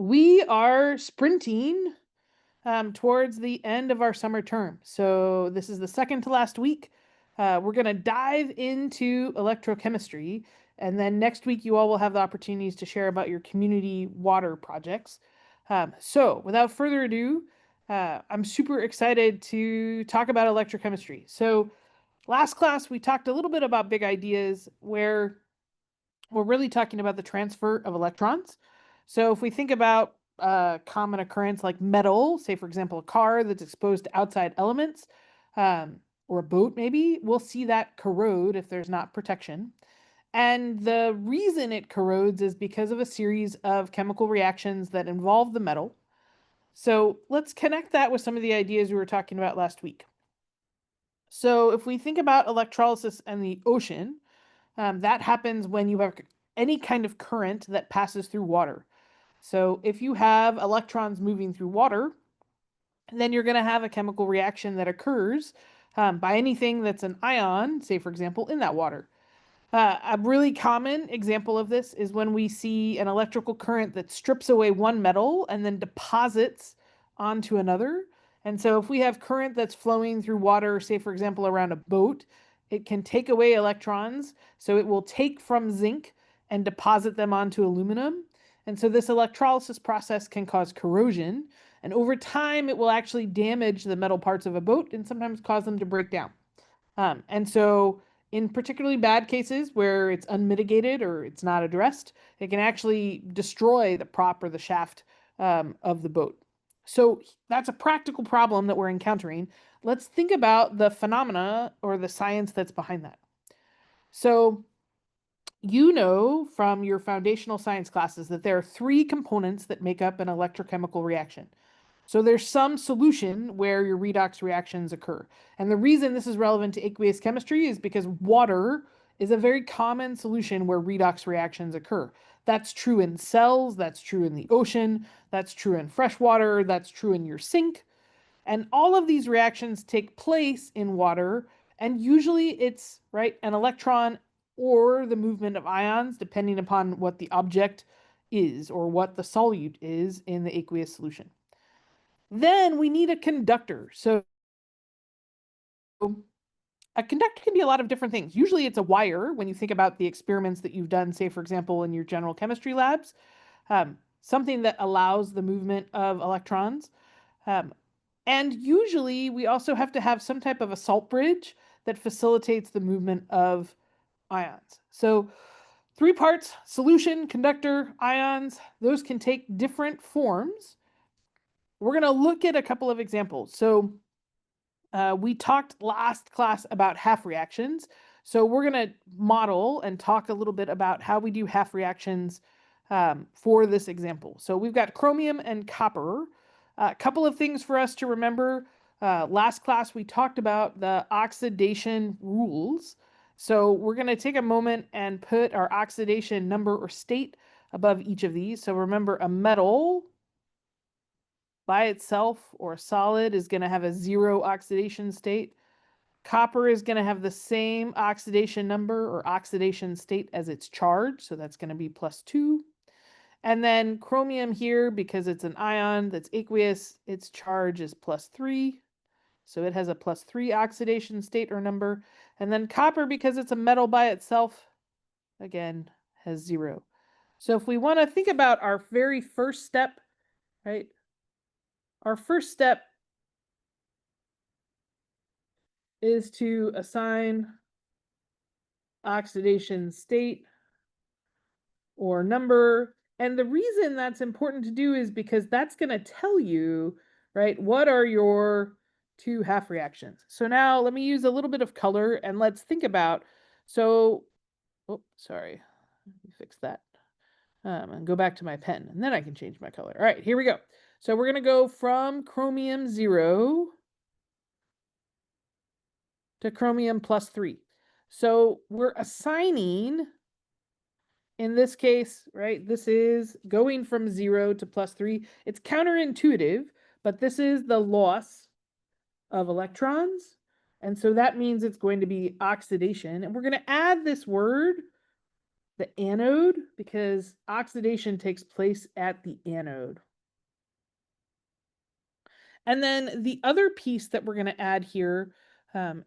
We are sprinting towards the end of our summer term. So this is the second to last week. We're going to dive into electrochemistry. And then next week, you all will have the opportunities to share about your community water projects. So without further ado, I'm super excited to talk about electrochemistry. So last class, we talked a little bit about big ideas where we're really talking about the transfer of electrons. So if we think about a common occurrence like metal, say for example, a car that's exposed to outside elements, or a boat maybe, we'll see that corrode if there's not protection. And the reason it corrodes is because of a series of chemical reactions that involve the metal. So let's connect that with some of the ideas we were talking about last week. So if we think about electrolysis and the ocean, that happens when you have any kind of current that passes through water. So if you have electrons moving through water, then you're going to have a chemical reaction that occurs by anything that's an ion, say for example, in that water. A really common example of this is when we see an electrical current that strips away one metal and then deposits onto another. And so if we have current that's flowing through water, say for example, around a boat, it can take away electrons. So it will take from zinc and deposit them onto aluminum. And so this electrolysis process can cause corrosion. And over time, it will actually damage the metal parts of a boat and sometimes cause them to break down. And so in particularly bad cases where it's unmitigated or it's not addressed, it can actually destroy the prop or the shaft of the boat. So that's a practical problem that we're encountering. Let's think about the phenomena or the science that's behind that. So you know from your foundational science classes that there are three components that make up an electrochemical reaction. So there's some solution where your redox reactions occur. And the reason this is relevant to aqueous chemistry is because water is a very common solution where redox reactions occur. That's true in cells, that's true in the ocean, that's true in fresh water, that's true in your sink. And all of these reactions take place in water, and usually it's right an electron or the movement of ions, depending upon what the object is or what the solute is in the aqueous solution. Then we need a conductor. So a conductor can be a lot of different things. Usually it's a wire when you think about the experiments that you've done, say, for example, in your general chemistry labs, something that allows the movement of electrons. And usually we also have to have some type of a salt bridge that facilitates the movement of ions. So three parts: solution, conductor, ions. Those can take different forms. We're going to look at a couple of examples. So we talked last class about half reactions. So we're going to model and talk a little bit about how we do half reactions for this example. So we've got chromium and copper. A couple of things for us to remember. Last class, we talked about the oxidation rules. So we're going to take a moment and put our oxidation number or state above each of these. So remember, a metal by itself or a solid is going to have a 0 oxidation state. Copper is going to have the same oxidation number or oxidation state as its charge, so that's going to be +2. And then chromium here, because it's an ion that's aqueous, its charge is +3. So it has a +3 oxidation state or number. And then copper, because it's a metal by itself, again, has 0. So if we want to think about our very first step, right? Our first step is to assign oxidation state or number. And the reason that's important to do is because that's going to tell you, right, what are your two half reactions. So now let me use a little bit of color and let's think about, so, oh, sorry, let me fix that. And go back to my pen and then I can change my color. All right, here we go. So we're going to go from chromium 0 to chromium +3. So we're assigning, in this case, right, this is going from 0 to +3. It's counterintuitive, but this is the loss of electrons. And so that means it's going to be oxidation. And we're going to add this word the anode, because oxidation takes place at the anode. And then the other piece that we're going to add here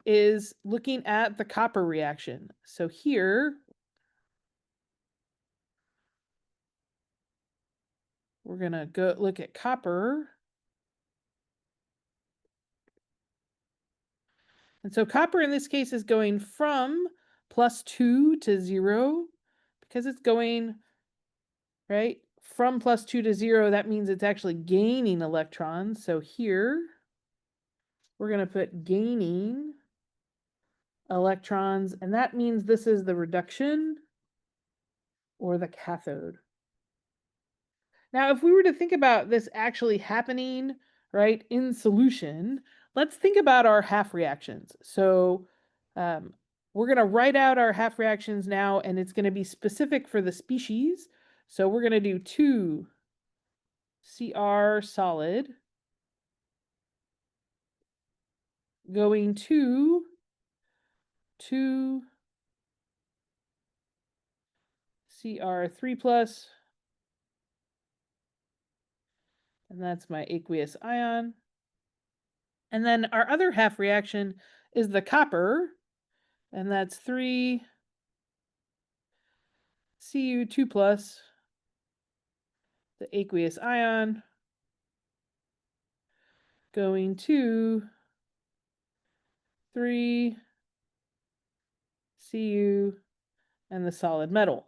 is looking at the copper reaction. So here, we're going to go look at copper. And so copper in this case is going from +2 to 0 because it's going, right, from +2 to 0. That means it's actually gaining electrons. So here, we're going to put gaining electrons, and that means this is the reduction or the cathode. Now, if we were to think about this actually happening, right, in solution, let's think about our half reactions. So we're going to write out our half reactions now, and it's going to be specific for the species. So we're going to do 2 Cr solid going to 2 Cr3 plus, and that's my aqueous ion. And then our other half reaction is the copper, and that's 3 Cu2 plus, the aqueous ion, going to 3 Cu and the solid metal.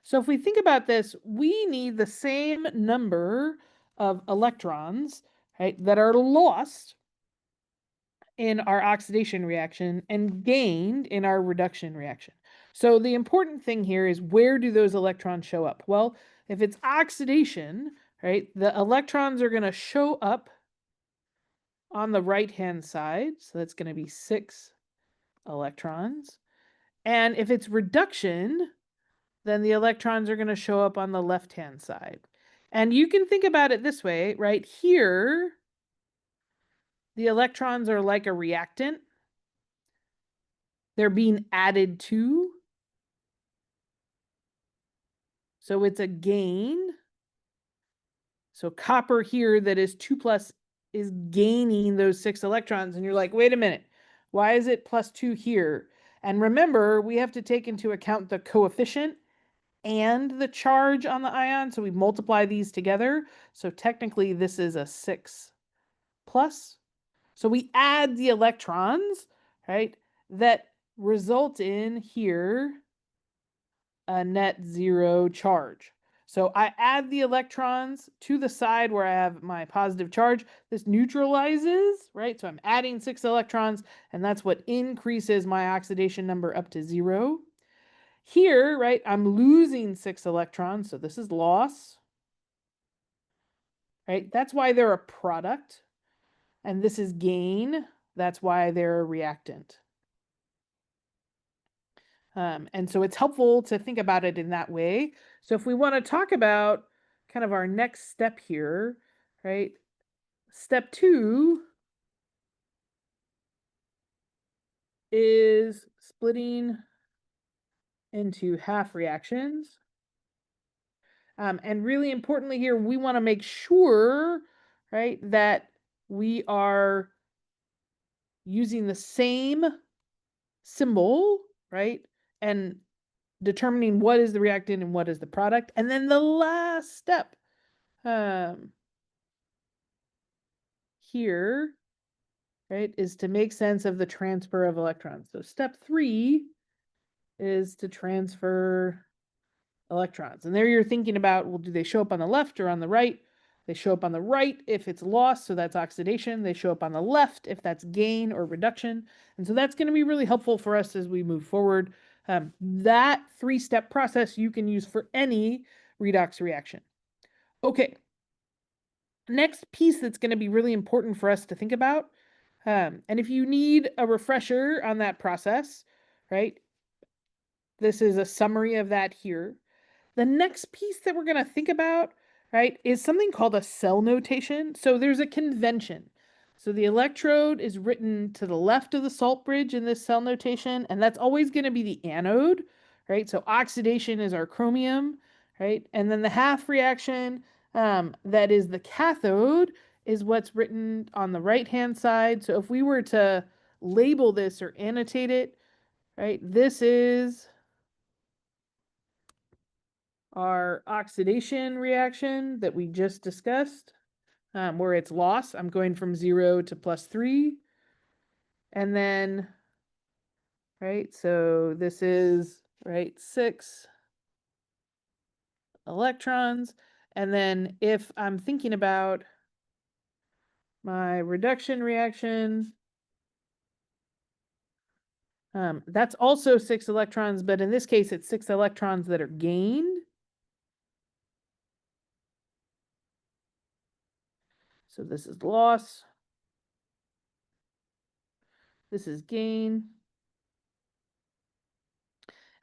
So if we think about this, we need the same number of electrons, right, that are lost in our oxidation reaction and gained in our reduction reaction. So the important thing here is, where do those electrons show up? Well, if it's oxidation, right, the electrons are going to show up on the right-hand side. So that's going to be 6 electrons. And if it's reduction, then the electrons are going to show up on the left-hand side. And you can think about it this way, right? Here, the electrons are like a reactant. They're being added to. So it's a gain. So copper here, that is 2 plus, is gaining those 6 electrons. And you're like, wait a minute, why is it +2 here? And remember, we have to take into account the coefficient and the charge on the ion. So we multiply these together. So technically this is a 6 plus. So we add the electrons, right, that result in here a net 0 charge. So I add the electrons to the side where I have my positive charge. This neutralizes, right? So I'm adding 6 electrons, and that's what increases my oxidation number up to 0. Here, right, I'm losing 6 electrons, so this is loss, right? That's why they're a product. And this is gain. That's why they're a reactant. And so it's helpful to think about it in that way. So if we want to talk about kind of our next step here, right? Step 2 is splitting into half reactions. And really importantly here, we want to make sure, right, that we are using the same symbol, right? And determining what is the reactant and what is the product. And then the last step here, right, is to make sense of the transfer of electrons. So step 3 is to transfer electrons. And there you're thinking about, well, do they show up on the left or on the right? They show up on the right if it's loss, so that's oxidation. They show up on the left if that's gain or reduction. And so that's going to be really helpful for us as we move forward. That 3-step process you can use for any redox reaction. Okay, next piece that's going to be really important for us to think about, and if you need a refresher on that process, right, this is a summary of that here. The next piece that we're going to think about, right, is something called a cell notation. So there's a convention. So the electrode is written to the left of the salt bridge in this cell notation, and that's always going to be the anode, right? So oxidation is our chromium, right? And then the half reaction, that is the cathode, is what's written on the right-hand side. So if we were to label this or annotate it, right, this is our oxidation reaction that we just discussed, where it's loss. I'm going from 0 to +3. And then, right, so this is, right, 6 electrons. And then if I'm thinking about my reduction reaction, that's also 6 electrons, but in this case, it's 6 electrons that are gained. So this is loss. This is gain.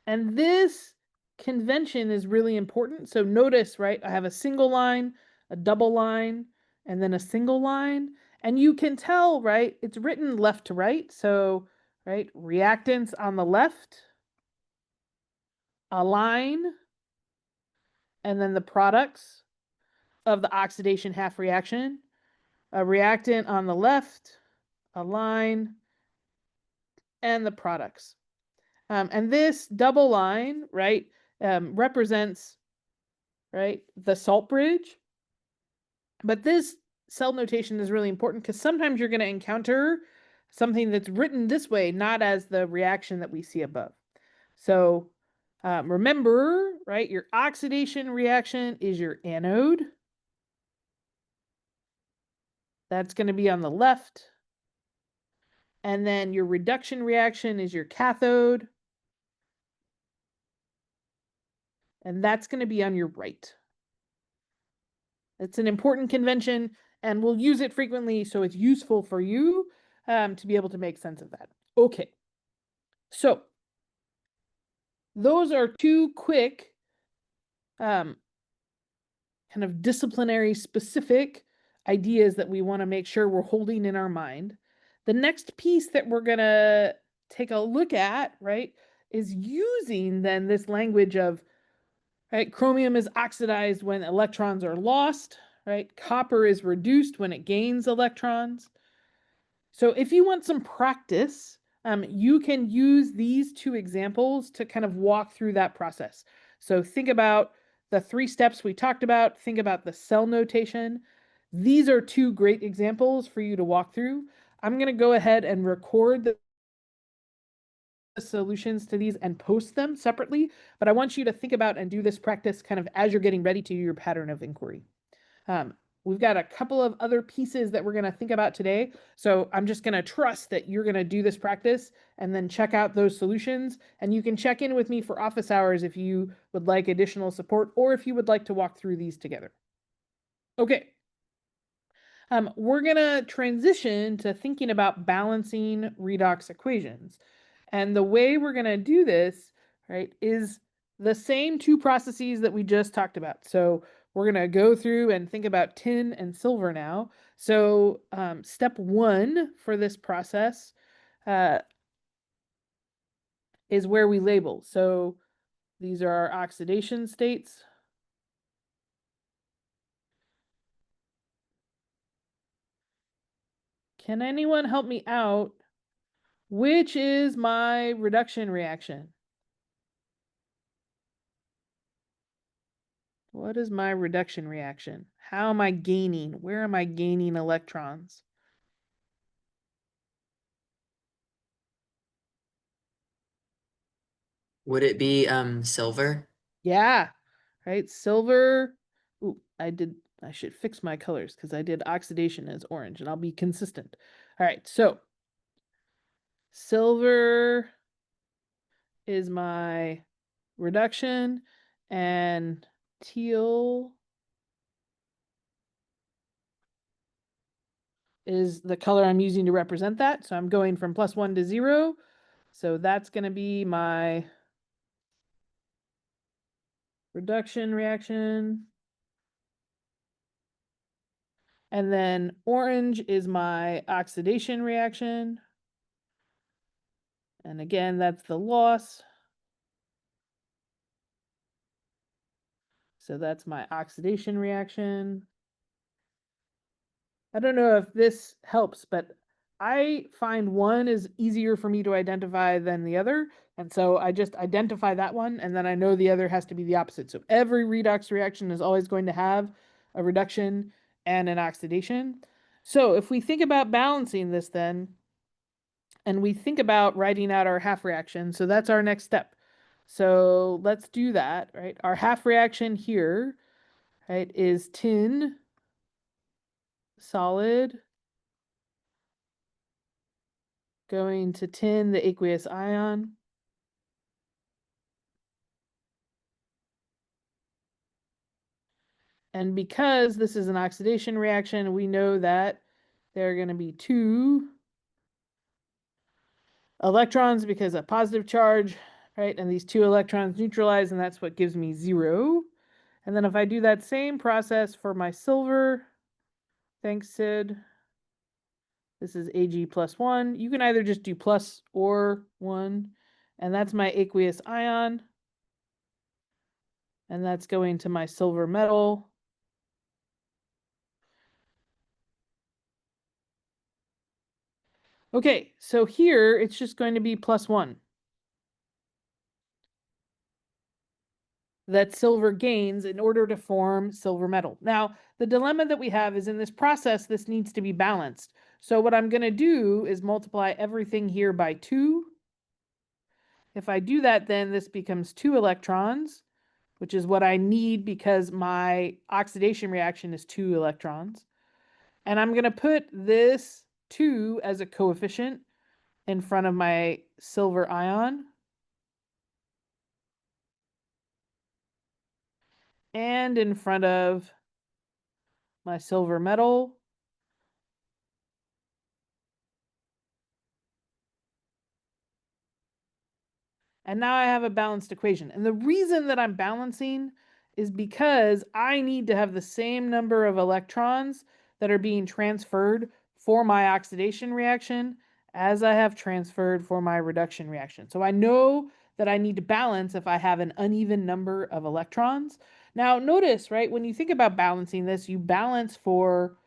And this convention is really important. So notice, right, I have a single line, a double line, and then a single line. And you can tell, right, it's written left to right. So, right, reactants on the left, a line, and then the products of the oxidation half reaction, a reactant on the left, a line, and the products. And this double line, right, represents, right, the salt bridge. But this cell notation is really important because sometimes you're going to encounter something that's written this way, not as the reaction that we see above. So remember, right, your oxidation reaction is your anode. That's going to be on the left. And then your reduction reaction is your cathode. And that's going to be on your right. It's an important convention, and we'll use it frequently, so it's useful for you to be able to make sense of that. Okay, so those are two quick kind of disciplinary specific ideas that we want to make sure we're holding in our mind. The next piece that we're going to take a look at, right, is using then this language of, right, chromium is oxidized when electrons are lost, right? Copper is reduced when it gains electrons. So if you want some practice, you can use these two examples to kind of walk through that process. So think about the 3 steps we talked about. Think about the cell notation. These are 2 great examples for you to walk through. I'm going to go ahead and record the solutions to these and post them separately, but I want you to think about and do this practice kind of as you're getting ready to do your pattern of inquiry. We've got a couple of other pieces that we're going to think about today. So I'm just going to trust that you're going to do this practice and then check out those solutions. And you can check in with me for office hours if you would like additional support or if you would like to walk through these together. Okay. We're going to transition to thinking about balancing redox equations. And the way we're going to do this, right, is the same 2 processes that we just talked about. So we're going to go through and think about tin and silver now. So step 1 for this process is where we label. So these are our oxidation states. Can anyone help me out? Which is my reduction reaction? What is my reduction reaction? How am I gaining? Where am I gaining electrons? Would it be silver? Yeah, right. Silver. Ooh, I should fix my colors because I did oxidation as orange and I'll be consistent. All right, so silver is my reduction and teal is the color I'm using to represent that. So I'm going from +1 to 0. So that's going to be my reduction reaction. And then orange is my oxidation reaction. And again, that's the loss. So that's my oxidation reaction. I don't know if this helps, but I find one is easier for me to identify than the other. And so I just identify that one, and then I know the other has to be the opposite. So every redox reaction is always going to have a reduction and an oxidation. So if we think about balancing this then, and we think about writing out our half reaction, so that's our next step. So let's do that, right? Our half reaction here, right, is tin, solid, going to tin, the aqueous ion. And because this is an oxidation reaction, we know that there are going to be 2 electrons because a positive charge, right? And these 2 electrons neutralize, and that's what gives me 0. And then if I do that same process for my silver, thanks, Sid. This is Ag plus 1. You can either just do plus or 1. And that's my aqueous ion. And that's going to my silver metal. Okay, so here it's just going to be plus 1. That silver gains in order to form silver metal. Now, the dilemma that we have is in this process, this needs to be balanced. So what I'm going to do is multiply everything here by 2. If I do that, then this becomes 2 electrons, which is what I need because my oxidation reaction is 2 electrons. And I'm going to put this 2 as a coefficient in front of my silver ion. And in front of my silver metal. And now I have a balanced equation. And the reason that I'm balancing is because I need to have the same number of electrons that are being transferred for my oxidation reaction as I have transferred for my reduction reaction. So I know that I need to balance if I have an uneven number of electrons. Now notice, right, when you think about balancing this, you balance for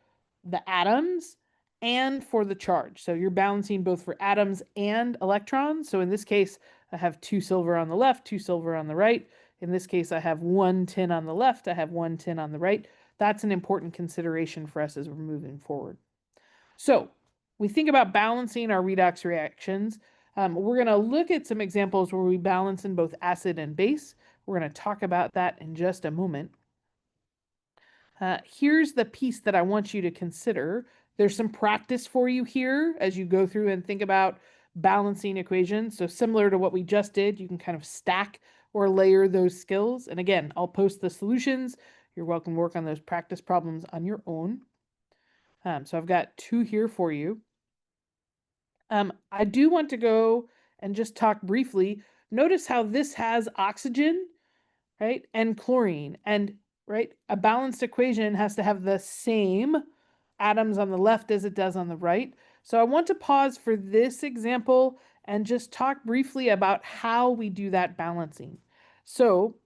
the atoms and for the charge. So you're balancing both for atoms and electrons. So in this case, I have 2 silver on the left, 2 silver on the right. In this case, I have 1 tin on the left, I have 1 tin on the right. That's an important consideration for us as we're moving forward. So we think about balancing our redox reactions. We're going to look at some examples where we balance in both acid and base. We're going to talk about that in just a moment. Here's the piece that I want you to consider. There's some practice for you here as you go through and think about balancing equations. So similar to what we just did, you can kind of stack or layer those skills. And again, I'll post the solutions. You're welcome to work on those practice problems on your own. So I've got 2 here for you. I do want to go and just talk briefly. Notice how this has oxygen, right, and chlorine. And, right, a balanced equation has to have the same atoms on the left as it does on the right. So I want to pause for this example and just talk briefly about how we do that balancing. So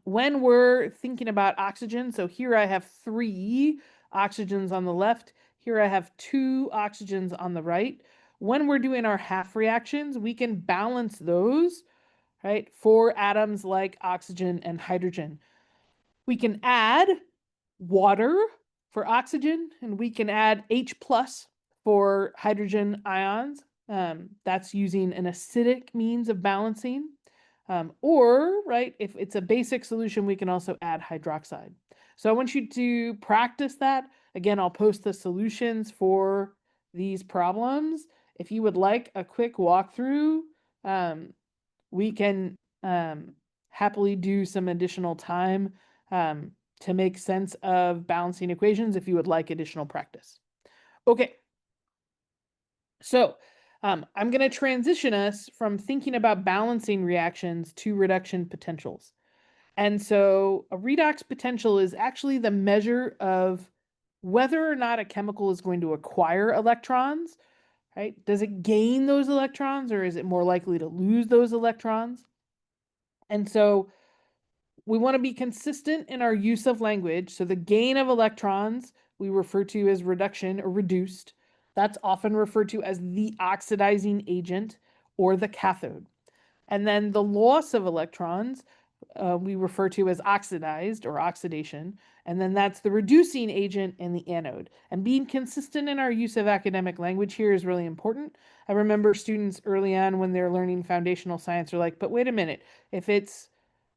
when we're thinking about oxygen, so here I have 3 oxygens on the left, here I have 2 oxygens on the right. When we're doing our half reactions, we can balance those, right, for atoms like oxygen and hydrogen. We can add water for oxygen, and we can add H plus for hydrogen ions. That's using an acidic means of balancing. Or, right, if it's a basic solution, we can also add hydroxide. So I want you to practice that. Again, I'll post the solutions for these problems. If you would like a quick walkthrough, we can happily do some additional time to make sense of balancing equations if you would like additional practice. Okay, so I'm going to transition us from thinking about balancing reactions to reduction potentials. And so a redox potential is actually the measure of whether or not a chemical is going to acquire electrons, right? Does it gain those electrons or is it more likely to lose those electrons? And so we want to be consistent in our use of language. So the gain of electrons we refer to as reduction or reduced. That's often referred to as the oxidizing agent or the cathode. And then the loss of electrons we refer to as oxidized or oxidation. And then that's the reducing agent in the anode. And being consistent in our use of academic language here is really important. I remember students early on when they're learning foundational science are like, but wait a minute, if it's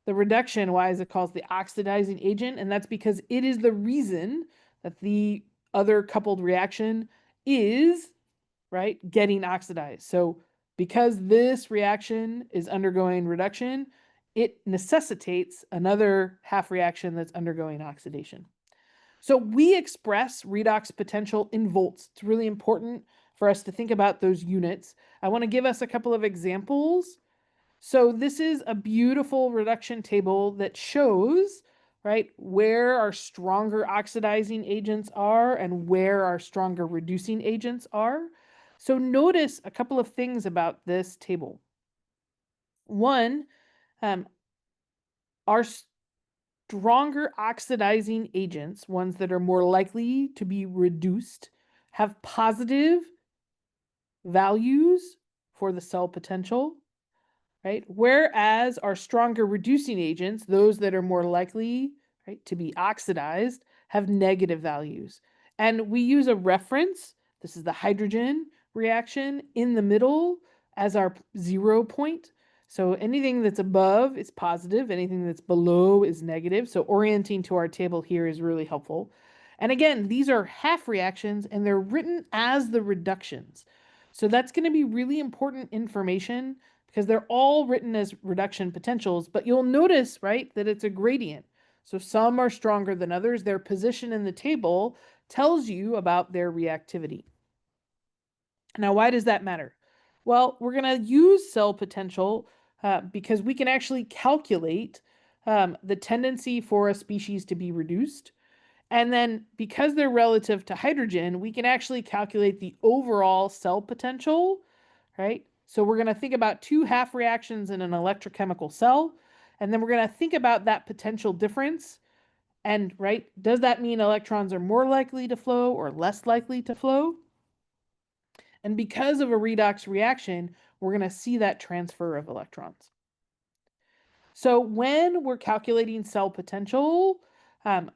the reduction, why is it called the oxidizing agent? And that's because it is the reason that the other coupled reaction is, right, getting oxidized. So because this reaction is undergoing reduction, it necessitates another half reaction that's undergoing oxidation. So we express redox potential in volts. It's really important for us to think about those units. I want to give us a couple of examples. So this is a beautiful reduction table that shows, right, where our stronger oxidizing agents are and where our stronger reducing agents are. So notice a couple of things about this table. One, our stronger oxidizing agents, ones that are more likely to be reduced, have positive values for the cell potential, right? Whereas our stronger reducing agents, those that are more likely, right, to be oxidized, have negative values. And we use a reference, this is the hydrogen reaction, in the middle as our 0 point. So anything that's above is positive, anything that's below is negative. So orienting to our table here is really helpful. And again, these are half reactions and they're written as the reductions. So that's going to be really important information because they're all written as reduction potentials, but you'll notice, right, that it's a gradient. So some are stronger than others. Their position in the table tells you about their reactivity. Now, why does that matter? Well, we're going to use cell potential because we can actually calculate the tendency for a species to be reduced. And then because they're relative to hydrogen, we can actually calculate the overall cell potential, right? So we're going to think about two half reactions in an electrochemical cell, and then we're going to think about that potential difference. And, right, does that mean electrons are more likely to flow or less likely to flow? And because of a redox reaction, we're going to see that transfer of electrons. So when we're calculating cell potential,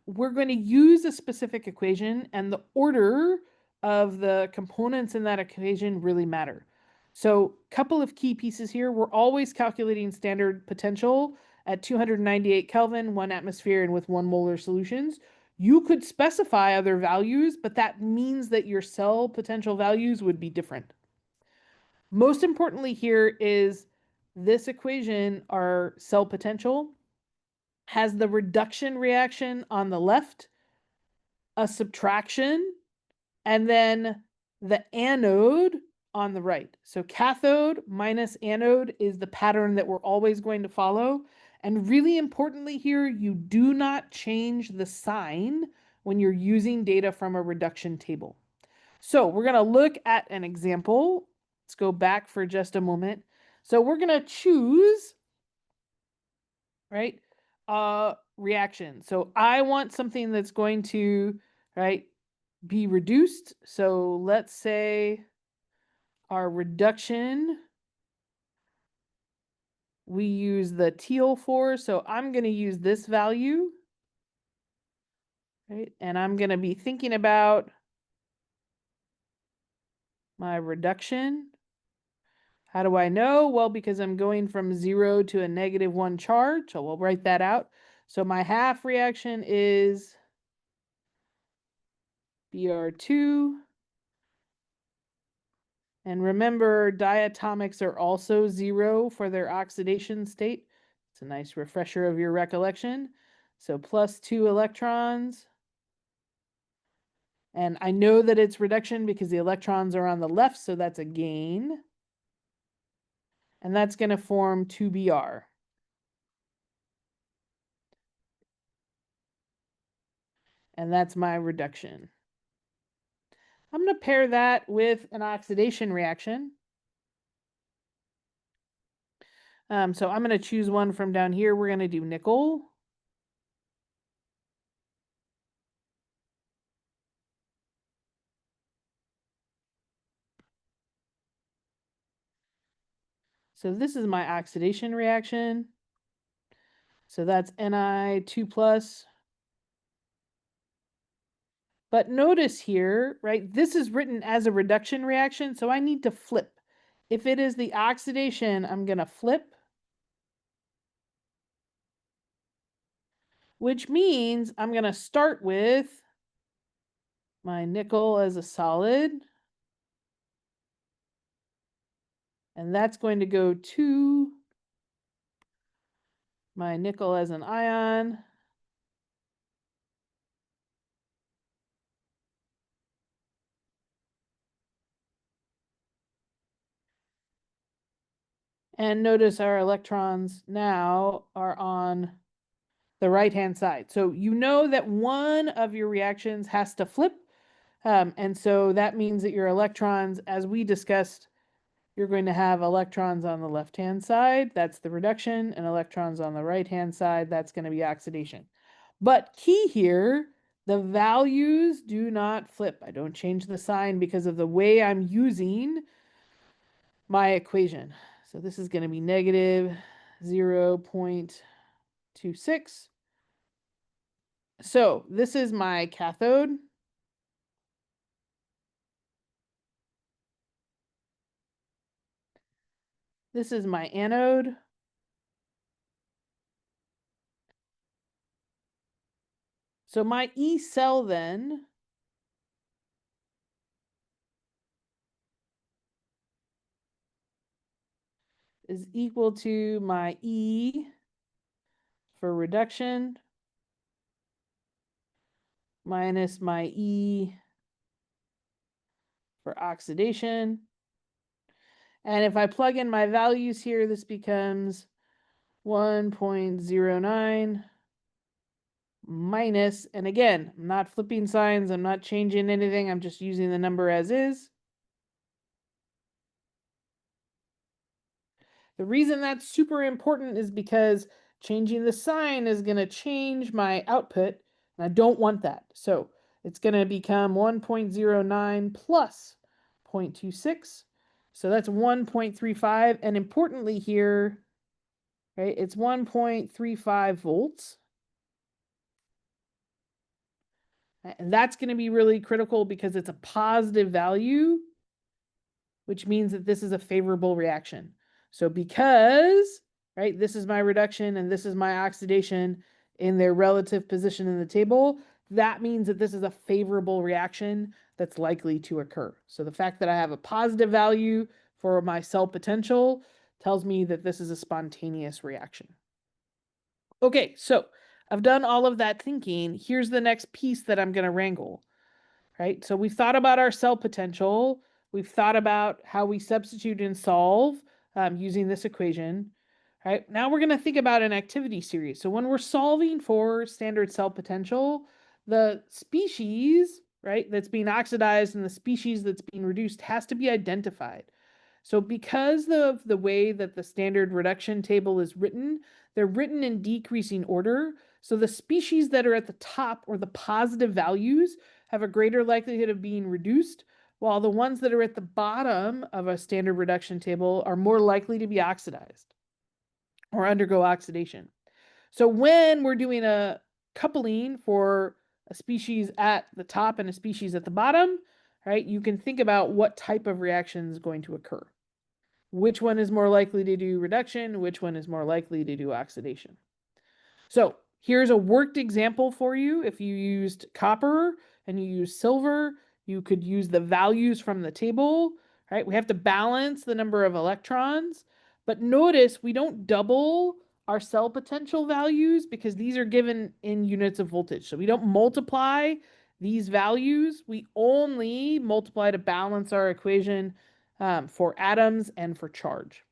we're going to use a specific equation, and the order of the components in that equation really matter. So a couple of key pieces here. We're always calculating standard potential at 298 Kelvin, 1 atmosphere, and with 1 molar solutions. You could specify other values, but that means that your cell potential values would be different. Most importantly here is this equation, our cell potential, has the reduction reaction on the left, a subtraction, and then the anode on the right. So cathode minus anode is the pattern that we're always going to follow. And really importantly here, you do not change the sign when you're using data from a reduction table. So we're going to look at an example. Let's go back for just a moment. So we're going to choose, right, reaction. So I want something that's going to, right, be reduced. So let's say our reduction, we use the teal for. So I'm going to use this value, right? And I'm going to be thinking about my reduction. How do I know? Well, because I'm going from 0 to a -1 charge. So we'll write that out. So my half reaction is Br2. And remember, diatomics are also 0 for their oxidation state. It's a nice refresher of your recollection. So plus 2 electrons. And I know that it's reduction because the electrons are on the left, so that's a gain. And that's going to form 2Br. And that's my reduction. I'm going to pair that with an oxidation reaction. So I'm going to choose one from down here. We're going to do nickel. So this is my oxidation reaction. So that's Ni2 plus. But notice here, right, this is written as a reduction reaction, so I need to flip. If it is the oxidation, I'm going to flip, which means I'm going to start with my nickel as a solid, and that's going to go to my nickel as an ion. And notice our electrons now are on the right-hand side. So you know that one of your reactions has to flip. And so that means that your electrons, as we discussed, you're going to have electrons on the left-hand side. That's the reduction. And electrons on the right-hand side. That's going to be oxidation. But key here, the values do not flip. I don't change the sign because of the way I'm using my equation. So this is going to be negative 0.26. So this is my cathode. This is my anode. So my E cell then is equal to my E for reduction minus my E for oxidation. And if I plug in my values here, this becomes 1.09 minus, and again, I'm not flipping signs, I'm not changing anything, I'm just using the number as is. The reason that's super important is because changing the sign is going to change my output, and I don't want that. So it's going to become 1.09 plus 0.26. So that's 1.35. And importantly here, right, it's 1.35 volts. And that's going to be really critical because it's a positive value, which means that this is a favorable reaction. So because, right, this is my reduction and this is my oxidation in their relative position in the table, that means that this is a favorable reaction that's likely to occur. So the fact that I have a positive value for my cell potential tells me that this is a spontaneous reaction. Okay, so I've done all of that thinking. Here's the next piece that I'm going to wrangle, right? So we've thought about our cell potential. We've thought about how we substitute and solve using this equation, right? Now we're going to think about an activity series. So when we're solving for standard cell potential, the species, right, that's being oxidized and the species that's being reduced has to be identified. So because of the way that the standard reduction table is written, they're written in decreasing order. So the species that are at the top, or the positive values, have a greater likelihood of being reduced, while the ones that are at the bottom of a standard reduction table are more likely to be oxidized or undergo oxidation. So when we're doing a coupling for a species at the top and a species at the bottom, right, you can think about what type of reaction is going to occur. Which one is more likely to do reduction? Which one is more likely to do oxidation? So here's a worked example for you. If you used copper and you use silver, you could use the values from the table, right? We have to balance the number of electrons, but notice we don't double our cell potential values because these are given in units of voltage. So we don't multiply these values. We only multiply to balance our equation for atoms and for charge.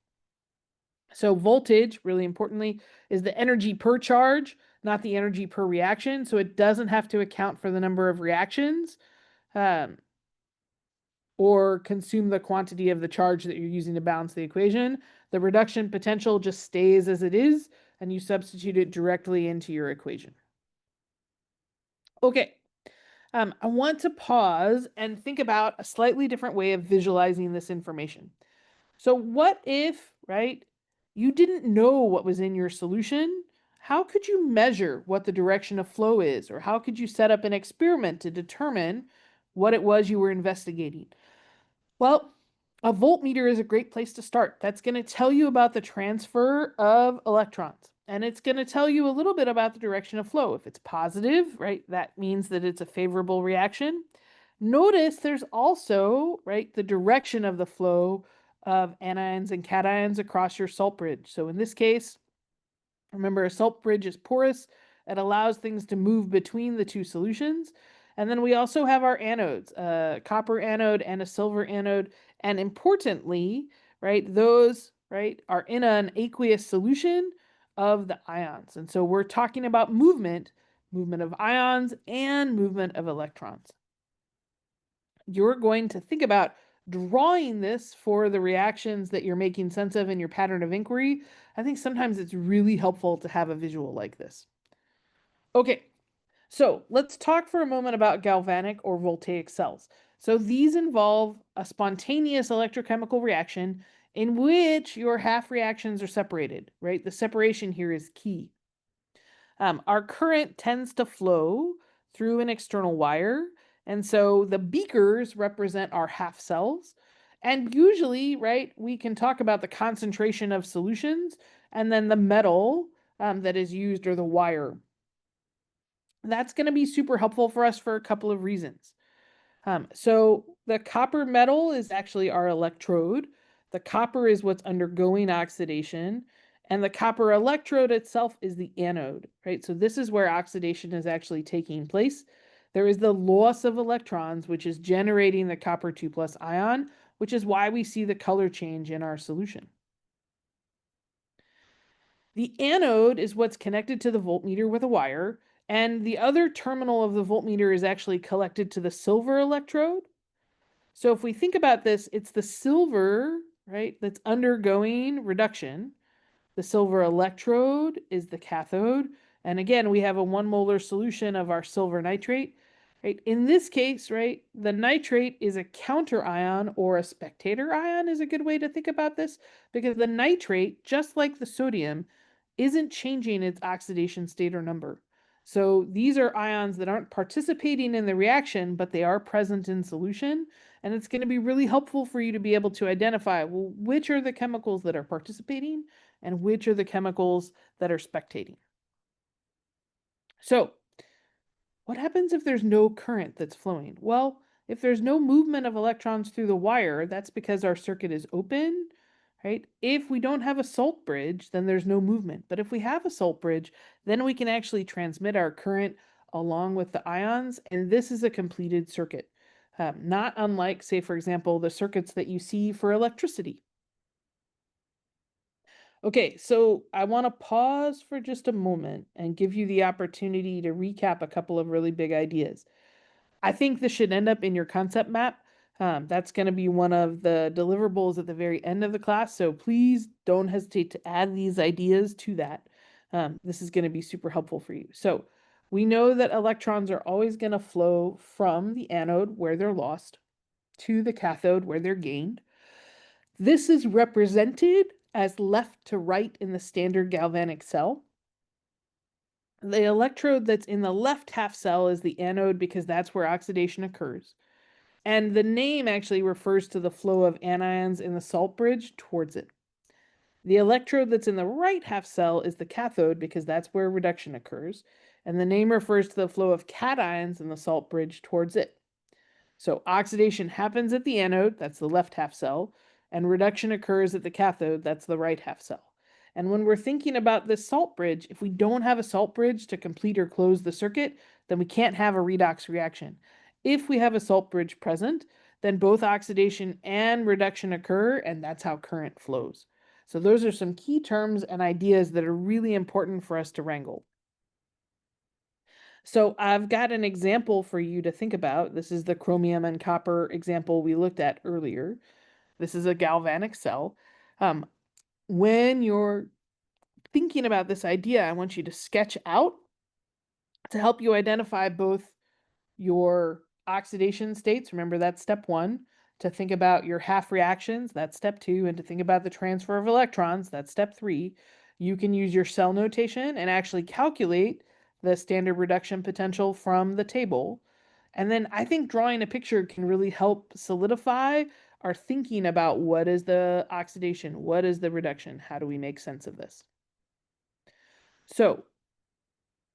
So voltage, really importantly, is the energy per charge, not the energy per reaction. So it doesn't have to account for the number of reactions or consume the quantity of the charge that you're using to balance the equation. The reduction potential just stays as it is, and you substitute it directly into your equation. Okay, I want to pause and think about a slightly different way of visualizing this information. So what if right? You didn't know what was in your solution. How could you measure what the direction of flow is? Or how could you set up an experiment to determine what it was you were investigating? Well, a voltmeter is a great place to start. That's going to tell you about the transfer of electrons. And it's going to tell you a little bit about the direction of flow. If it's positive, right, that means that it's a favorable reaction. Notice there's also, right, the direction of the flow of anions and cations across your salt bridge. So in this case, remember, a salt bridge is porous. It allows things to move between the two solutions. And then we also have our anodes, a copper anode and a silver anode. And importantly, right, those, right, are in an aqueous solution of the ions. And so we're talking about movement of ions and movement of electrons. You're going to think about drawing this for the reactions that you're making sense of in your pattern of inquiry. I think sometimes it's really helpful to have a visual like this. Okay, so let's talk for a moment about galvanic or voltaic cells. So these involve a spontaneous electrochemical reaction in which your half reactions are separated, right? The separation here is key. Our current tends to flow through an external wire. And so the beakers represent our half cells. And usually, right, we can talk about the concentration of solutions and then the metal that is used or the wire. That's going to be super helpful for us for a couple of reasons. So the copper metal is actually our electrode. The copper is what's undergoing oxidation, and the copper electrode itself is the anode, right? So this is where oxidation is actually taking place. There is the loss of electrons, which is generating the copper 2 plus ion, which is why we see the color change in our solution. The anode is what's connected to the voltmeter with a wire, and the other terminal of the voltmeter is actually collected to the silver electrode. So if we think about this, it's the silver, right, that's undergoing reduction. The silver electrode is the cathode. And again, we have a 1 molar solution of our silver nitrate. Right? In this case, right, the nitrate is a counter ion, or a spectator ion is a good way to think about this, because the nitrate, just like the sodium, isn't changing its oxidation state or number. So these are ions that aren't participating in the reaction, but they are present in solution. And it's going to be really helpful for you to be able to identify, well, which are the chemicals that are participating and which are the chemicals that are spectating. So what happens if there's no current that's flowing? Well, if there's no movement of electrons through the wire, that's because our circuit is open, right? If we don't have a salt bridge, then there's no movement. But if we have a salt bridge, then we can actually transmit our current along with the ions, and this is a completed circuit. Not unlike, say, for example, the circuits that you see for electricity. Okay, so I want to pause for just a moment and give you the opportunity to recap a couple of really big ideas. I think this should end up in your concept map. That's going to be one of the deliverables at the very end of the class, so please don't hesitate to add these ideas to that. This is going to be super helpful for you. So we know that electrons are always going to flow from the anode, where they're lost, to the cathode, where they're gained. This is represented as left to right in the standard galvanic cell. The electrode that's in the left half cell is the anode, because that's where oxidation occurs. And the name actually refers to the flow of anions in the salt bridge towards it. The electrode that's in the right half cell is the cathode, because that's where reduction occurs. And the name refers to the flow of cations in the salt bridge towards it. So oxidation happens at the anode, that's the left half cell, and reduction occurs at the cathode, that's the right half cell. And when we're thinking about this salt bridge, if we don't have a salt bridge to complete or close the circuit, then we can't have a redox reaction. If we have a salt bridge present, then both oxidation and reduction occur, and that's how current flows. So those are some key terms and ideas that are really important for us to wrangle. So I've got an example for you to think about. This is the chromium and copper example we looked at earlier. This is a galvanic cell. When you're thinking about this idea, I want you to sketch out to help you identify both your oxidation states. Remember, that's step one. to think about your half reactions, that's step 2, and to think about the transfer of electrons, that's step 3, you can use your cell notation and actually calculate the standard reduction potential from the table. And then I think drawing a picture can really help solidify our thinking about what is the oxidation, what is the reduction, how do we make sense of this? So,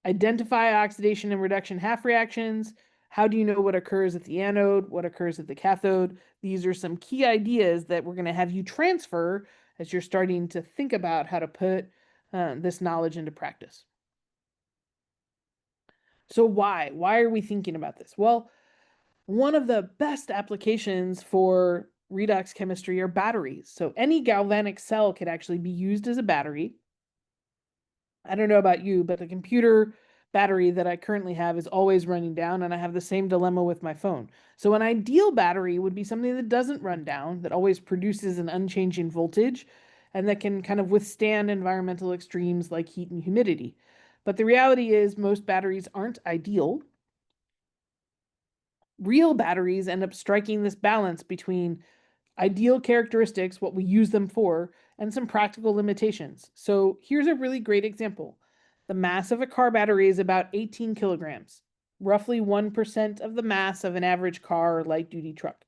identify oxidation and reduction half reactions. How do you know what occurs at the anode, what occurs at the cathode? These are some key ideas that we're going to have you transfer as you're starting to think about how to put this knowledge into practice. So why are we thinking about this? Well, one of the best applications for redox chemistry are batteries. So any galvanic cell could actually be used as a battery. I don't know about you, but the computer battery that I currently have is always running down, and I have the same dilemma with my phone. So an ideal battery would be something that doesn't run down, that always produces an unchanging voltage, and that can kind of withstand environmental extremes like heat and humidity. But the reality is most batteries aren't ideal. Real batteries end up striking this balance between ideal characteristics, what we use them for, and some practical limitations. So here's a really great example. The mass of a car battery is about 18 kilograms, roughly 1% of the mass of an average car or light duty truck.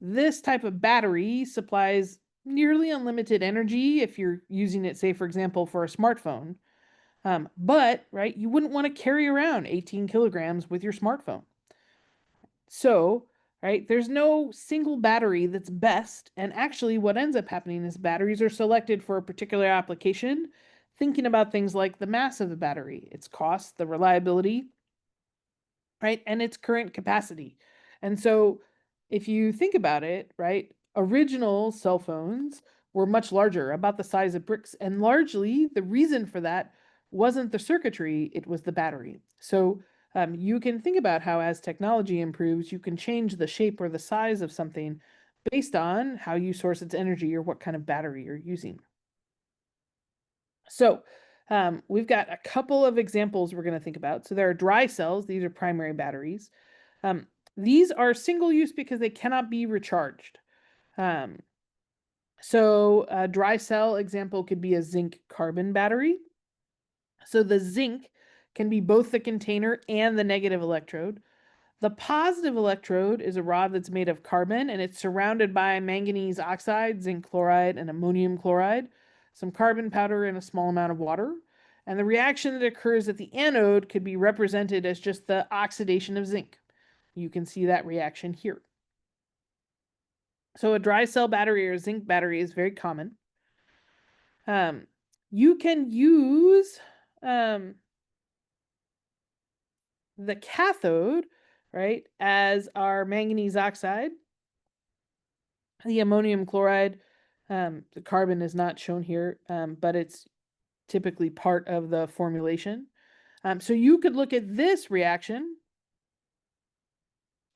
This type of battery supplies nearly unlimited energy if you're using it, say, for example, for a smartphone. But, right, you wouldn't want to carry around 18 kilograms with your smartphone. So, right, there's no single battery that's best. And actually, what ends up happening is batteries are selected for a particular application, thinking about things like the mass of the battery, its cost, the reliability, right, and its current capacity. And so, if you think about it, right, original cell phones were much larger, about the size of bricks. And largely, the reason for that wasn't the circuitry, it was the battery. So, you can think about how, as technology improves, you can change the shape or the size of something based on how you source its energy or what kind of battery you're using. So, we've got a couple of examples we're going to think about. So, there are dry cells, these are primary batteries. Um, these are single use because they cannot be recharged. Um, so, a dry cell example could be a zinc carbon battery. So, the zinc can be both the container and the negative electrode. The positive electrode is a rod that's made of carbon and it's surrounded by manganese oxide, zinc chloride, and ammonium chloride, some carbon powder, and a small amount of water. And the reaction that occurs at the anode could be represented as just the oxidation of zinc. You can see that reaction here. So a dry cell battery or zinc battery is very common. You can use the cathode, right, as our manganese oxide. The ammonium chloride, the carbon is not shown here, but it's typically part of the formulation. So you could look at this reaction,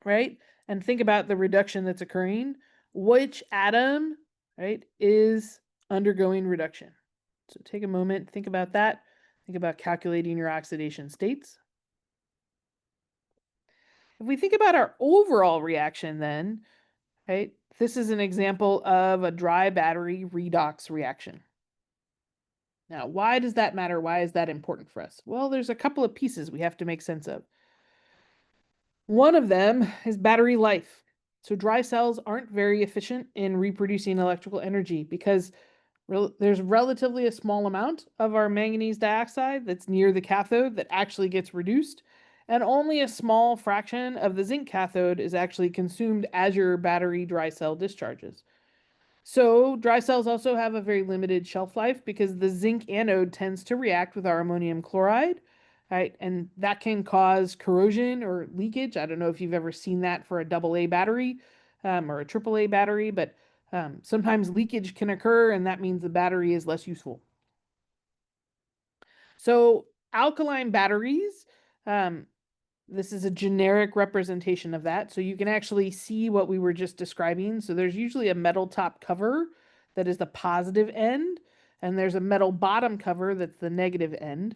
right, and think about the reduction that's occurring. Which atom, right, is undergoing reduction? So take a moment, think about that. Think about calculating your oxidation states. If we think about our overall reaction then, right, this is an example of a dry battery redox reaction. Now, why does that matter? Why is that important for us? Well, there's a couple of pieces we have to make sense of. One of them is battery life. So dry cells aren't very efficient in reproducing electrical energy because there's relatively a small amount of our manganese dioxide that's near the cathode that actually gets reduced, and only a small fraction of the zinc cathode is actually consumed as your battery dry cell discharges. So dry cells also have a very limited shelf life because the zinc anode tends to react with our ammonium chloride, right? And that can cause corrosion or leakage. I don't know if you've ever seen that for a AA battery or a AAA battery, but sometimes leakage can occur, and that means the battery is less useful. So alkaline batteries, this is a generic representation of that. So you can actually see what we were just describing. So there's usually a metal top cover that is the positive end, and there's a metal bottom cover that's the negative end.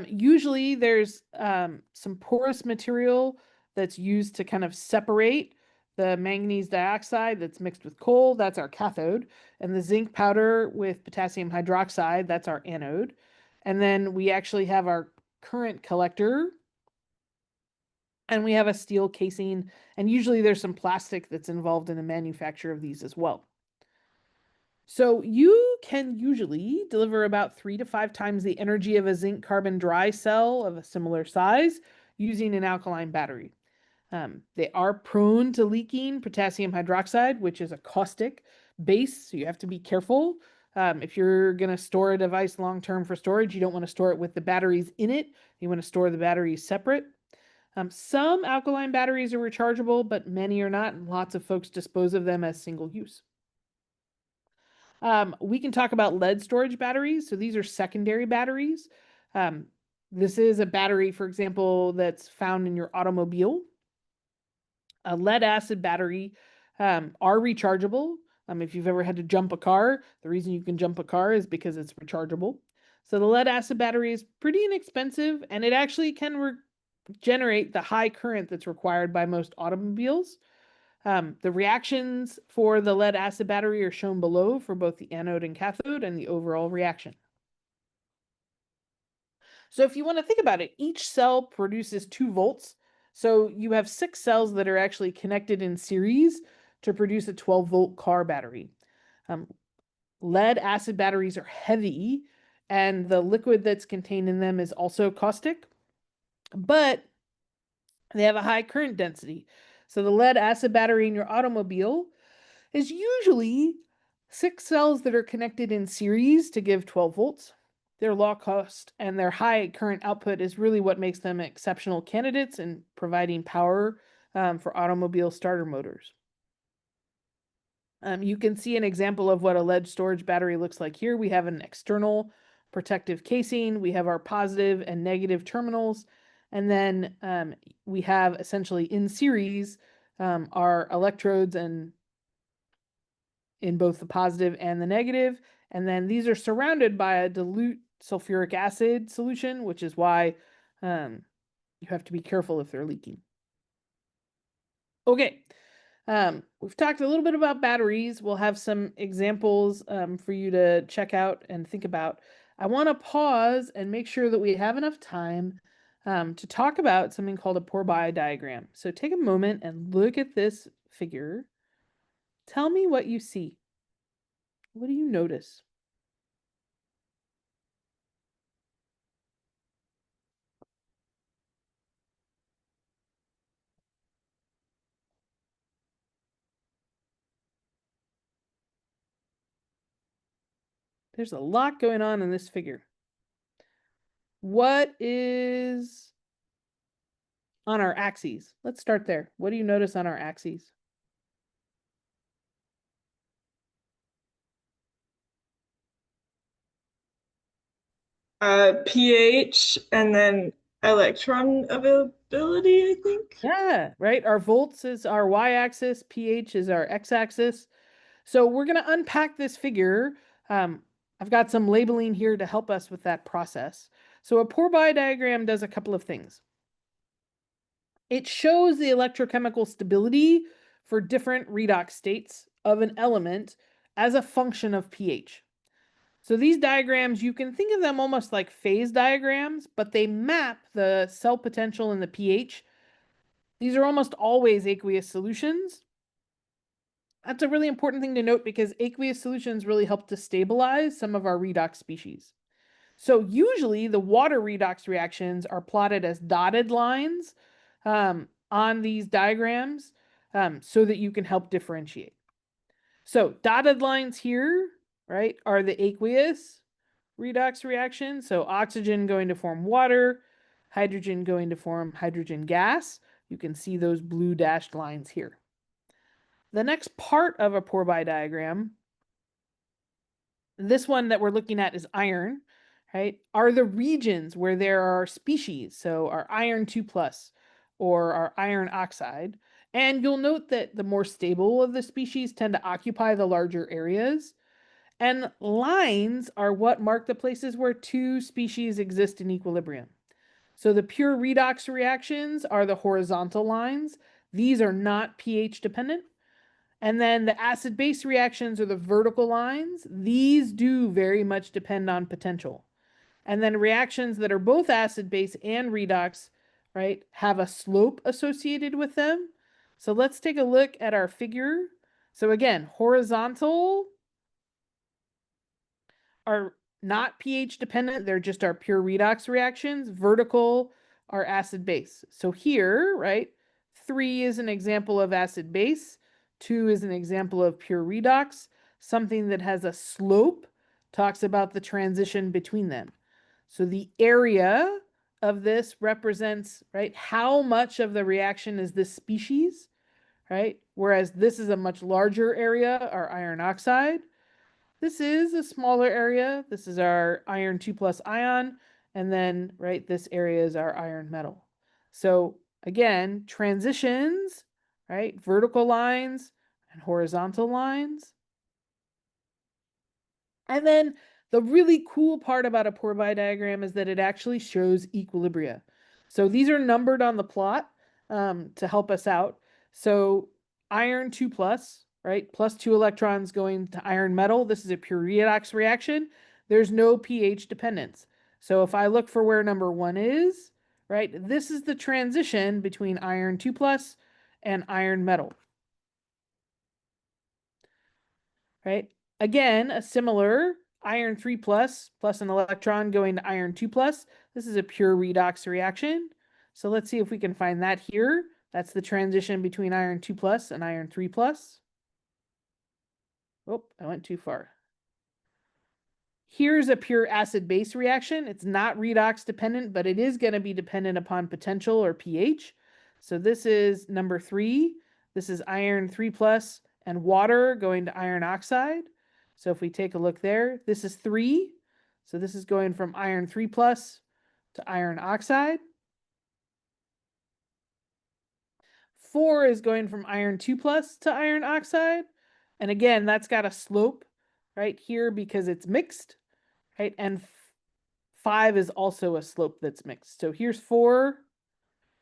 Usually there's some porous material that's used to kind of separate the manganese dioxide that's mixed with coal, that's our cathode, and the zinc powder with potassium hydroxide, that's our anode. And then we actually have our current collector, and we have a steel casing, and usually there's some plastic that's involved in the manufacture of these as well. So you can usually deliver about 3 to 5 times the energy of a zinc carbon dry cell of a similar size using an alkaline battery. They are prone to leaking potassium hydroxide, which is a caustic base, so you have to be careful. If you're going to store a device long term for storage, you don't want to store it with the batteries in it. You want to store the batteries separate. Some alkaline batteries are rechargeable, but many are not, and lots of folks dispose of them as single use. We can talk about lead storage batteries. So these are secondary batteries. This is a battery, for example, that's found in your automobile. A lead acid battery are rechargeable. If you've ever had to jump a car, the reason you can jump a car is because it's rechargeable. So the lead acid battery is pretty inexpensive, and it actually can generate the high current that's required by most automobiles. The reactions for the lead acid battery are shown below for both the anode and cathode and the overall reaction. So if you want to think about it, each cell produces 2 volts. So you have 6 cells that are actually connected in series to produce a 12-volt car battery. Lead acid batteries are heavy, and the liquid that's contained in them is also caustic, but they have a high current density. So the lead acid battery in your automobile is usually 6 cells that are connected in series to give 12 volts. Their low cost and their high current output is really what makes them exceptional candidates in providing power for automobile starter motors. You can see an example of what a lead storage battery looks like here. We have an external protective casing. We have our positive and negative terminals. And then we have essentially in series our electrodes and in both the positive and the negative. And then these are surrounded by a dilute sulfuric acid solution, which is why you have to be careful if they're leaking. Okay, we've talked a little bit about batteries. We'll have some examples for you to check out and think about. I want to pause and make sure that we have enough time to talk about something called a Pourbaix diagram. So take a moment and look at this figure. Tell me what you see. What do you notice? There's a lot going on in this figure. What is on our axes? Let's start there. What do you notice on our axes? pH and then electron availability, I think. Yeah, right. Our volts is our y-axis, pH is our x-axis. So we're going to unpack this figure. I've got some labeling here to help us with that process. So a Pourbaix diagram does a couple of things. It shows the electrochemical stability for different redox states of an element as a function of pH. So these diagrams, you can think of them almost like phase diagrams, but they map the cell potential and the pH. These are almost always aqueous solutions. That's a really important thing to note because aqueous solutions really help to stabilize some of our redox species. So usually the water redox reactions are plotted as dotted lines on these diagrams so that you can help differentiate. So dotted lines here, right, are the aqueous redox reaction. So oxygen going to form water, hydrogen going to form hydrogen gas. You can see those blue dashed lines here. The next part of a Pourbaix diagram, this one that we're looking at is iron, right, are the regions where there are species. So our iron 2 plus or our iron oxide. And you'll note that the more stable of the species tend to occupy the larger areas. And lines are what mark the places where 2 species exist in equilibrium. So the pure redox reactions are the horizontal lines. These are not pH dependent. And then the acid-base reactions, or the vertical lines, these do very much depend on potential. And then reactions that are both acid-base and redox, right, have a slope associated with them. So let's take a look at our figure. So again, horizontal are not pH dependent, they're just our pure redox reactions. Vertical are acid base. So here, right, 3 is an example of acid base, 2 is an example of pure redox. Something that has a slope talks about the transition between them. So the area of this represents, right, how much of the reaction is this species, right? Whereas this is a much larger area, our iron oxide. This is a smaller area. This is our iron 2 plus ion. And then, right, this area is our iron metal. So again, transitions, right, vertical lines and horizontal lines. And then the really cool part about a Pourbaix diagram is that it actually shows equilibria. So these are numbered on the plot to help us out. So iron 2 plus, right, plus 2 electrons going to iron metal. This is a pure redox reaction. There's no pH dependence. So if I look for where number 1 is, right, this is the transition between iron 2 plus and iron metal. Right? Again, a similar iron 3 plus an electron going to iron 2 plus. This is a pure redox reaction. So let's see if we can find that here. That's the transition between iron 2 plus and iron 3 plus. Oh, I went too far. Here's a pure acid-base reaction. It's not redox dependent, but it is going to be dependent upon potential or pH. So this is number 3. This is iron 3 plus and water going to iron oxide. So if we take a look there, this is 3. So this is going from iron 3 plus to iron oxide. 4 is going from iron 2 plus to iron oxide. And again, that's got a slope right here because it's mixed, right? And 5 is also a slope that's mixed. So here's 4,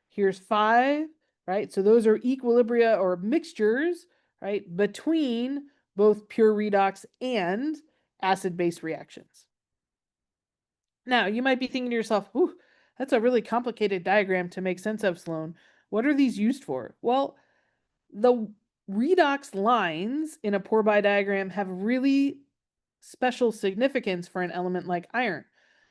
here's 5, right? So those are equilibria or mixtures, right, between both pure redox and acid-base reactions. Now, you might be thinking to yourself, ooh, that's a really complicated diagram to make sense of, Sloan. What are these used for? Well, the redox lines in a Pourbaix diagram have really special significance for an element like iron.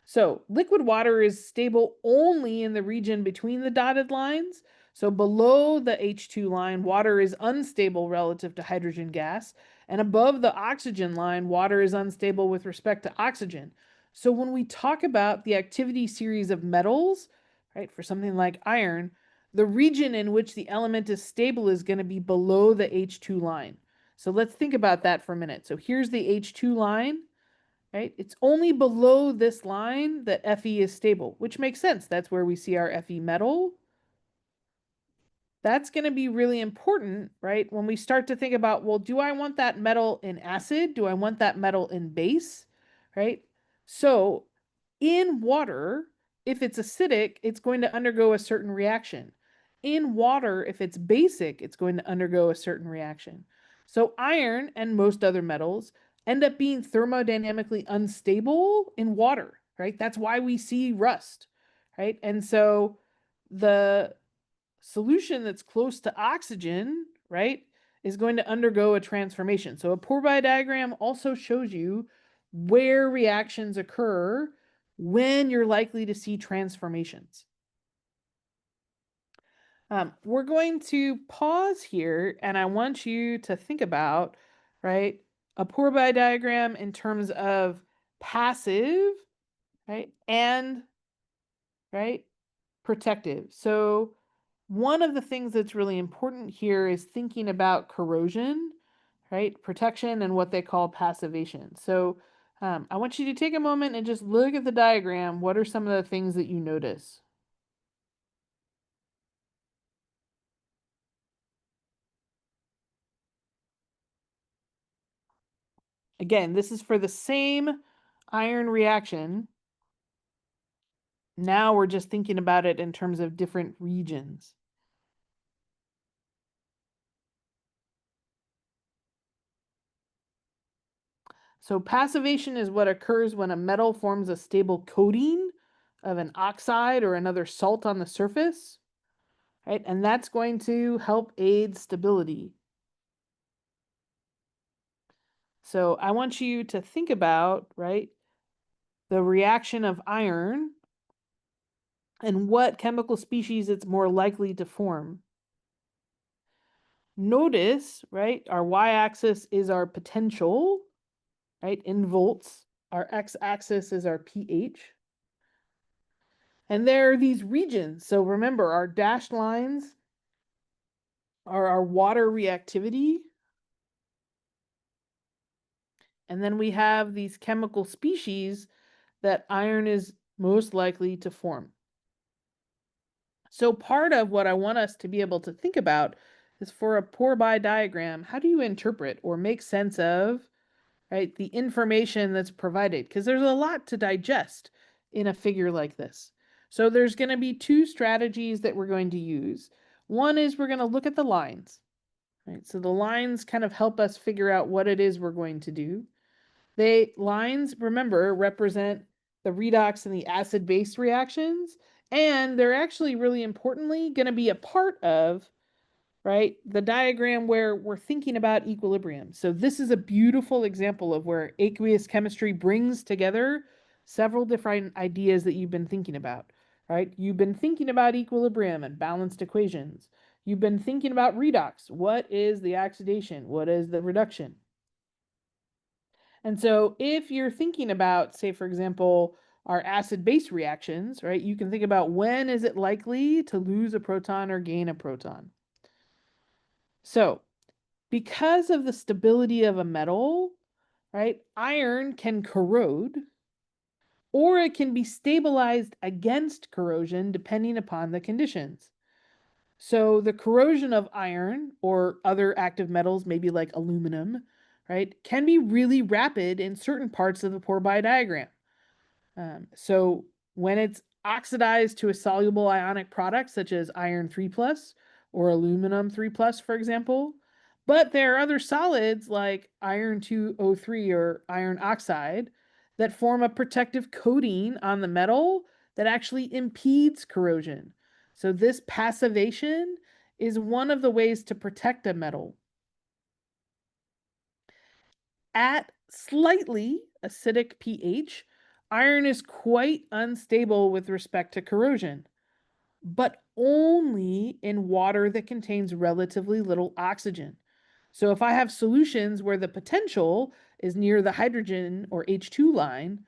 So liquid water is stable only in the region between the dotted lines. So below the H2 line, water is unstable relative to hydrogen gas. And above the oxygen line, water is unstable with respect to oxygen. So when we talk about the activity series of metals, right, for something like iron, the region in which the element is stable is going to be below the H2 line. So let's think about that for a minute. So here's the H2 line, right? It's only below this line that Fe is stable, which makes sense. That's where we see our Fe metal. That's going to be really important, right? When we start to think about, well, do I want that metal in acid? Do I want that metal in base, right? So in water, if it's acidic, it's going to undergo a certain reaction. In water, if it's basic, it's going to undergo a certain reaction. So iron and most other metals end up being thermodynamically unstable in water, right? That's why we see rust, right? And so the solution that's close to oxygen, right, is going to undergo a transformation. So a Pourbaix diagram also shows you where reactions occur when you're likely to see transformations. We're going to pause here, and I want you to think about, right, a Pourbaix diagram in terms of passive, right, and, right, protective. So one of the things that's really important here is thinking about corrosion, right, protection, and what they call passivation. So I want you to take a moment and just look at the diagram. What are some of the things that you notice? Again, this is for the same iron reaction. Now we're just thinking about it in terms of different regions. So passivation is what occurs when a metal forms a stable coating of an oxide or another salt on the surface, right? And that's going to help aid stability. So I want you to think about, right, the reaction of iron and what chemical species it's more likely to form. Notice, right, our y-axis is our potential, right, in volts. Our x-axis is our pH. And there are these regions. So remember, our dashed lines are our water reactivity. And then we have these chemical species that iron is most likely to form. So part of what I want us to be able to think about is for a Pourbaix diagram, how do you interpret or make sense of, right, the information that's provided? Because there's a lot to digest in a figure like this. So there's going to be two strategies that we're going to use. One is we're going to look at the lines, right? So the lines kind of help us figure out what it is we're going to do. Lines, remember, represent the redox and the acid-base reactions, and they're actually really importantly going to be a part of, right, the diagram where we're thinking about equilibrium. So this is a beautiful example of where aqueous chemistry brings together several different ideas that you've been thinking about, right? You've been thinking about equilibrium and balanced equations. You've been thinking about redox. What is the oxidation? What is the reduction? And so if you're thinking about, say, for example, our acid-base reactions, right, you can think about when is it likely to lose a proton or gain a proton. So because of the stability of a metal, right, iron can corrode, or it can be stabilized against corrosion depending upon the conditions. So the corrosion of iron or other active metals, maybe like aluminum, right, can be really rapid in certain parts of the Pourbaix diagram. So when it's oxidized to a soluble ionic product, such as iron 3 plus or aluminum 3 plus, for example, but there are other solids like iron 2O3 or iron oxide that form a protective coating on the metal that actually impedes corrosion. So this passivation is one of the ways to protect a metal. At slightly acidic pH, iron is quite unstable with respect to corrosion, but only in water that contains relatively little oxygen. So if I have solutions where the potential is near the hydrogen or H2 line,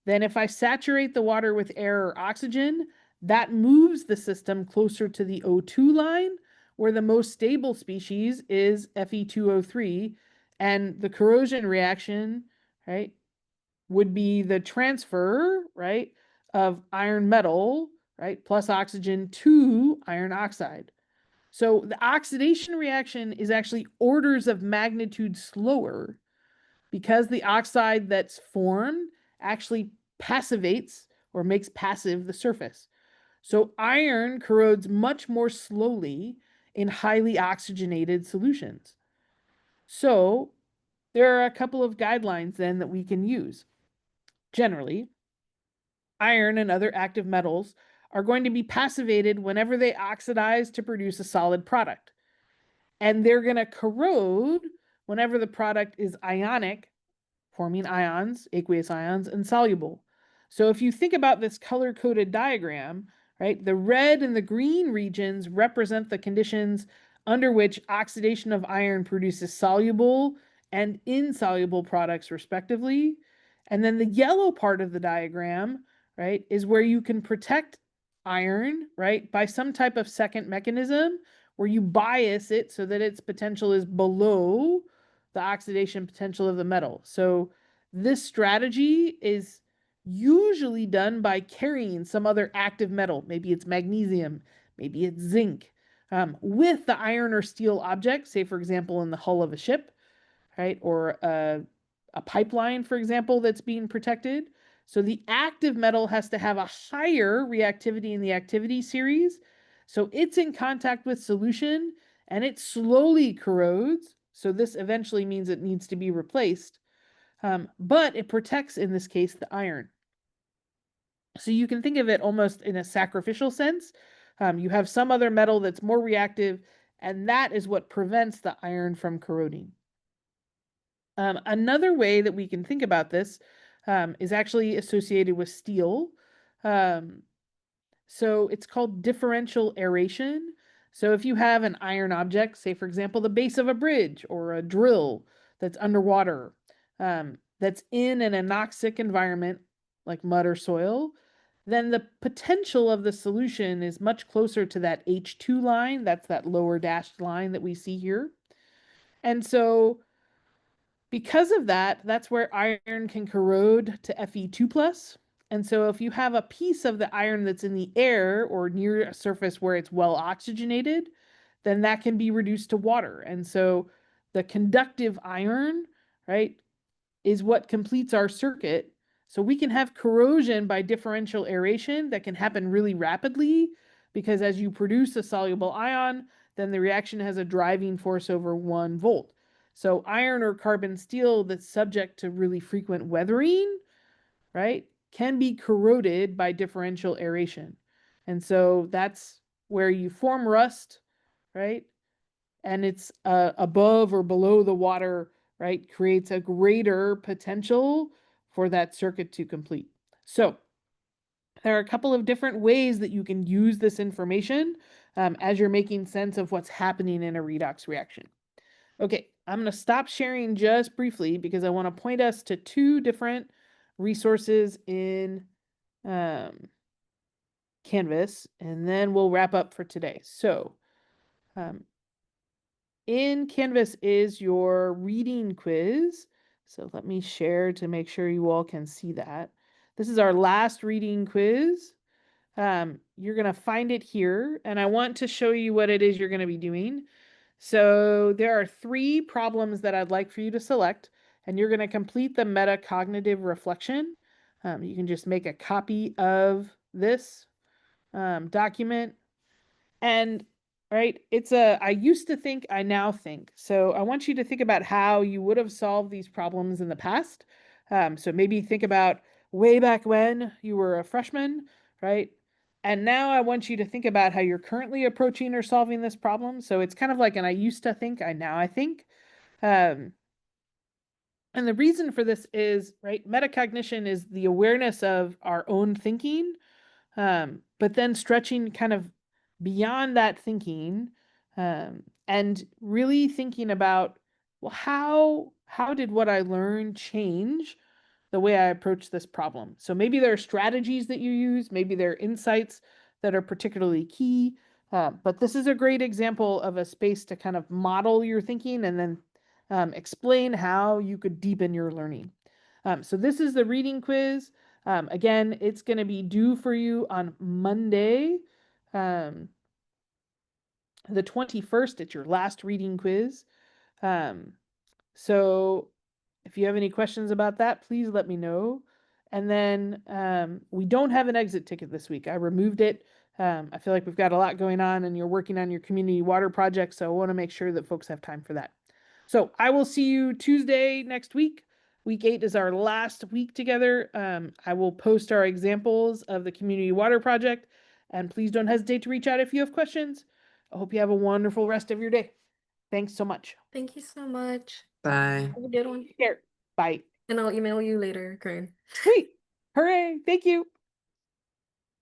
then if I saturate the water with air or oxygen, that moves the system closer to the O2 line, where the most stable species is Fe2O3, and the corrosion reaction, right, would be the transfer, right, of iron metal, right, plus oxygen to iron oxide. So the oxidation reaction is actually orders of magnitude slower because the oxide that's formed actually passivates or makes passive the surface. So iron corrodes much more slowly in highly oxygenated solutions. So there are a couple of guidelines then that we can use. Generally, iron and other active metals are going to be passivated whenever they oxidize to produce a solid product. And they're going to corrode whenever the product is ionic, forming ions, aqueous ions, and soluble. So if you think about this color-coded diagram, right, the red and the green regions represent the conditions under which oxidation of iron produces soluble and insoluble products, respectively. And then the yellow part of the diagram, right, is where you can protect iron, right, by some type of second mechanism where you bias it so that its potential is below the oxidation potential of the metal. So this strategy is usually done by carrying some other active metal. Maybe it's magnesium, maybe it's zinc, with the iron or steel object, say, for example, in the hull of a ship, right? Or a pipeline, for example, that's being protected. So the active metal has to have a higher reactivity in the activity series. So it's in contact with solution and it slowly corrodes. So this eventually means it needs to be replaced. but it protects, in this case, the iron. So you can think of it almost in a sacrificial sense. You have some other metal that's more reactive, and that is what prevents the iron from corroding. Another way that we can think about this is actually associated with steel. So it's called differential aeration. So if you have an iron object, say for example, the base of a bridge or a drill that's underwater, that's in an anoxic environment like mud or soil, then the potential of the solution is much closer to that H2 line. That's that lower dashed line that we see here. And so because of that, that's where iron can corrode to Fe2 plus. And so if you have a piece of the iron that's in the air or near a surface where it's well oxygenated, then that can be reduced to water. And so the conductive iron, right, is what completes our circuit. So we can have corrosion by differential aeration that can happen really rapidly because as you produce a soluble ion, then the reaction has a driving force over 1 volt. So iron or carbon steel that's subject to really frequent weathering, right, can be corroded by differential aeration. And so that's where you form rust, right? And it's above or below the water, right, creates a greater potential for that circuit to complete. So there are a couple of different ways that you can use this information as you're making sense of what's happening in a redox reaction. Okay, I'm going to stop sharing just briefly because I want to point us to 2 different resources in Canvas, and then we'll wrap up for today. So in Canvas is your reading quiz. So let me share to make sure you all can see that. This is our last reading quiz. You're going to find it here, and I want to show you what it is you're going to be doing. So there are 3 problems that I'd like for you to select, and you're going to complete the metacognitive reflection. You can just make a copy of this document. And right, it's I used to think, I now think. So I want you to think about how you would have solved these problems in the past. So maybe think about way back when you were a freshman, right? And now I want you to think about how you're currently approaching or solving this problem. So it's kind of like an I used to think, I now I think. And the reason for this is, right, metacognition is the awareness of our own thinking, but then stretching kind of beyond that thinking, and really thinking about, well, how did what I learned change the way I approach this problem? So maybe there are strategies that you use, maybe there are insights that are particularly key, but this is a great example of a space to kind of model your thinking and then explain how you could deepen your learning. So this is the reading quiz. Again, it's going to be due for you on Monday, the 21st. It's your last reading quiz. So if you have any questions about that, please let me know. And then we don't have an exit ticket this week. I removed it. I feel like we've got a lot going on and you're working on your community water project, so I want to make sure that folks have time for that. So I will see you Tuesday next week. Week 8 is our last week together. I will post our examples of the community water project, and please don't hesitate to reach out if you have questions. I hope you have a wonderful rest of your day. Thanks so much. Thank you so much. Bye. Have a good one. Take care. Bye. And I'll email you later, Karen. Sweet. Hooray. Thank you.